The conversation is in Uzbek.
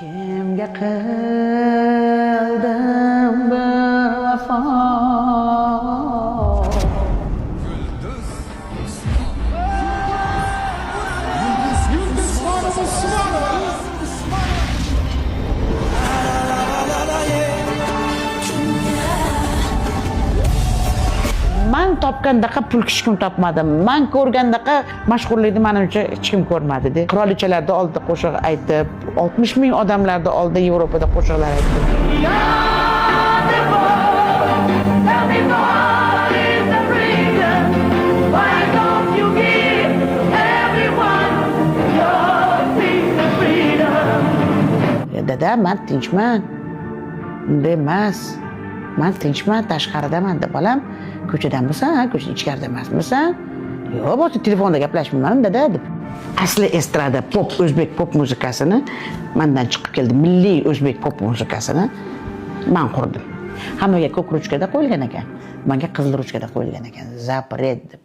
Kimga qildim bir vafo? Men topgandaqa pul hech kim topmadim. Men ko'rgandaqa mashhurlikni menimcha hech kim ko'rmadi. Qirolichalarda oldida qo'shiq aytib, 60 ming odamlarda oldida Yevropada qo'shiqlar aytdim. Dada, men tinchman. Unday emas. Men tinchman, tashqaridaman deb bolam. Ko'chadanmisan, ko'cha ichkarida emasmisan? Yo'q, bo'lsa telefonda gaplashmayman dada deb. Asli estrada pop, o'zbek pop muzikasini mendan chiqib keldi. Milliy o'zbek pop muzikasini men qurdim. Hammaga ko'k ruchkada qo'yilgan ekan. Menga qizil ruchkada qo'yilgan ekan. Zapret deb.